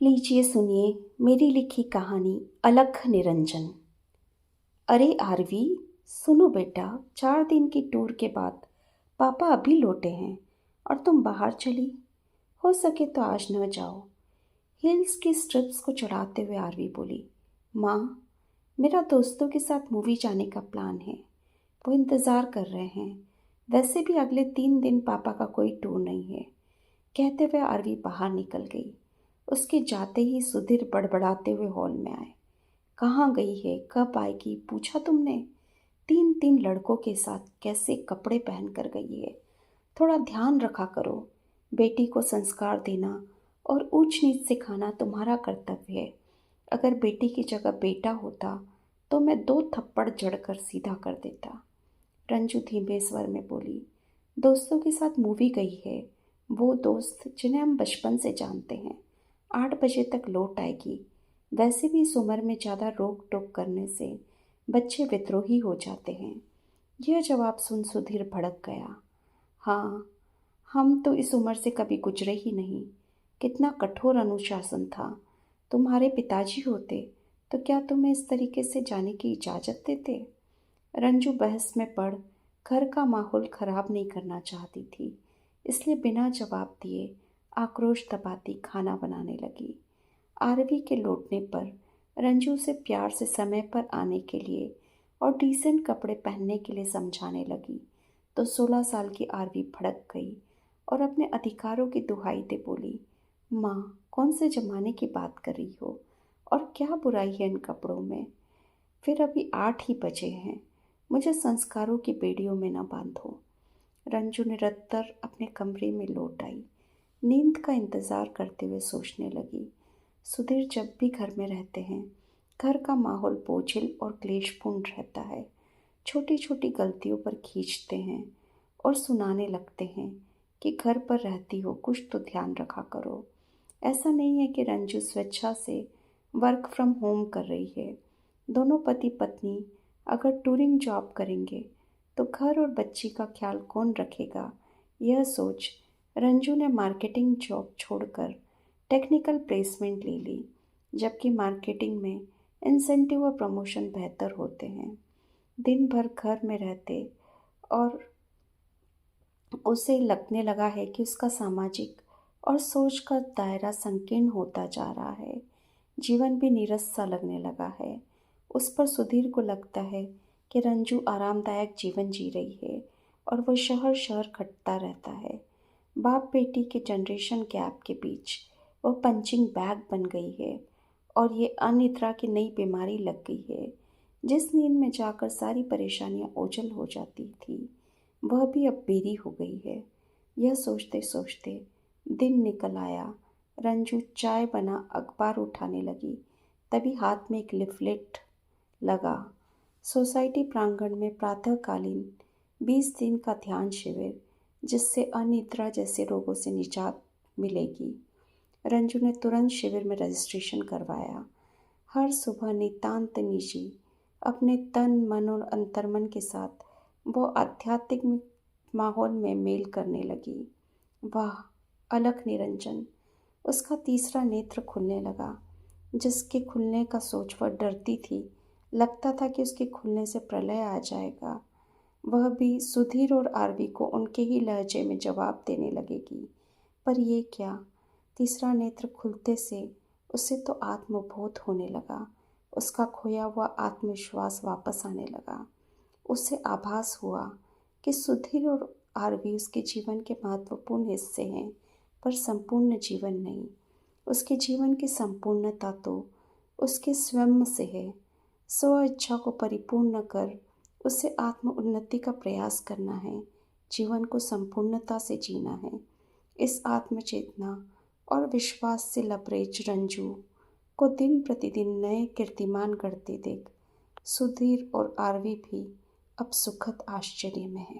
लीजिए सुनिए मेरी लिखी कहानी अलख निरंजन। अरे आरवी, सुनो बेटा, 4 दिन की टूर के बाद पापा अभी लौटे हैं और तुम बाहर चली। हो सके तो आज न जाओ। हिल्स की स्ट्रिप्स को चढ़ाते हुए आरवी बोली। माँ, मेरा दोस्तों के साथ मूवी जाने का प्लान है। वो इंतज़ार कर रहे हैं। वैसे भी अगले 3 दिन पापा का कोई टूर नहीं है। कहते हुए आरवी बाहर निकल गई। उसके जाते ही सुधीर बड़बड़ाते हुए हॉल में आए। कहाँ गई है, कब आएगी, पूछा तुमने? 3 3 लड़कों के साथ कैसे कपड़े पहन कर गई है। थोड़ा ध्यान रखा करो। बेटी को संस्कार देना और ऊंच नीच सिखाना तुम्हारा कर्तव्य है। अगर बेटी की जगह बेटा होता तो मैं 2 थप्पड़ जड़कर सीधा कर देता। रंजू धीमे स्वर में बोली। दोस्तों के साथ मूवी गई है। वो दोस्त जिन्हें हम बचपन से जानते हैं। 8 बजे तक लौट आएगी। वैसे भी इस उम्र में ज़्यादा रोक टोक करने से बच्चे विद्रोही हो जाते हैं। यह जवाब सुन सुधीर भड़क गया। हाँ, हम तो इस उम्र से कभी गुजरे ही नहीं। कितना कठोर अनुशासन था। तुम्हारे पिताजी होते तो क्या तुम्हें इस तरीके से जाने की इजाज़त देते? रंजू बहस में पड़ घर का माहौल खराब नहीं करना चाहती थी, इसलिए बिना जवाब दिए आक्रोश दबाती खाना बनाने लगी। आरवी के लौटने पर रंजू से प्यार से समय पर आने के लिए और डिसेंट कपड़े पहनने के लिए समझाने लगी तो 16 साल की आरवी भड़क गई और अपने अधिकारों की दुहाई दे बोली। माँ, कौन से ज़माने की बात कर रही हो और क्या बुराई है इन कपड़ों में? फिर अभी 8 ही बजे हैं। मुझे संस्कारों की बेड़ियों में न बांधो। रंजू निरंतर अपने कमरे में लौट आई। नींद का इंतज़ार करते हुए सोचने लगी। सुधीर जब भी घर में रहते हैं, घर का माहौल बोझिल और क्लेशपूर्ण रहता है। छोटी छोटी गलतियों पर खींचते हैं और सुनाने लगते हैं कि घर पर रहती हो, कुछ तो ध्यान रखा करो। ऐसा नहीं है कि रंजू स्वेच्छा से वर्क फ्रॉम होम कर रही है। दोनों पति पत्नी अगर टूरिंग जॉब करेंगे तो घर और बच्ची का ख्याल कौन रखेगा? यह सोच रंजू ने मार्केटिंग जॉब छोड़कर टेक्निकल प्लेसमेंट ले ली, जबकि मार्केटिंग में इंसेंटिव और प्रमोशन बेहतर होते हैं। दिन भर घर में रहते और उसे लगने लगा है कि उसका सामाजिक और सोच का दायरा संकीर्ण होता जा रहा है। जीवन भी नीरस सा लगने लगा है। उस पर सुधीर को लगता है कि रंजू आरामदायक जीवन जी रही है और वह शहर शहर खटता रहता है। बाप बेटी के जनरेशन गैप के बीच वह पंचिंग बैग बन गई है और ये अनिद्रा की नई बीमारी लग गई है। जिस नींद में जाकर सारी परेशानियां ओझल हो जाती थी, वह भी अब बेरी हो गई है। यह सोचते सोचते दिन निकल आया। रंजू चाय बना अखबार उठाने लगी, तभी हाथ में एक लिफलेट लगा। सोसाइटी प्रांगण में प्रातःकालीन 20 दिन का ध्यान शिविर, जिससे अनिद्रा जैसे रोगों से निजात मिलेगी। रंजू ने तुरंत शिविर में रजिस्ट्रेशन करवाया। हर सुबह नितांत निजी अपने तन मन और अंतर्मन के साथ वो आध्यात्मिक माहौल में मेल करने लगी। वाह, अलख निरंजन! उसका तीसरा नेत्र खुलने लगा, जिसके खुलने का सोच वह डरती थी। लगता था कि उसके खुलने से प्रलय आ जाएगा। वह भी सुधीर और आरवी को उनके ही लहजे में जवाब देने लगेगी। पर ये क्या, तीसरा नेत्र खुलते से उसे तो आत्मबोध होने लगा। उसका खोया हुआ आत्मविश्वास वापस आने लगा। उसे आभास हुआ कि सुधीर और आरवी उसके जीवन के महत्वपूर्ण हिस्से हैं, पर संपूर्ण जीवन नहीं। उसके जीवन की संपूर्णता तो उसके स्वयं से है। स्व इच्छा को परिपूर्ण कर उसे आत्म उन्नति का प्रयास करना है। जीवन को संपूर्णता से जीना है। इस आत्मचेतना और विश्वास से लबरेज रंजू को दिन प्रतिदिन नए कीर्तिमान गढ़ते देख सुधीर और आरवी भी अब सुखद आश्चर्य में है।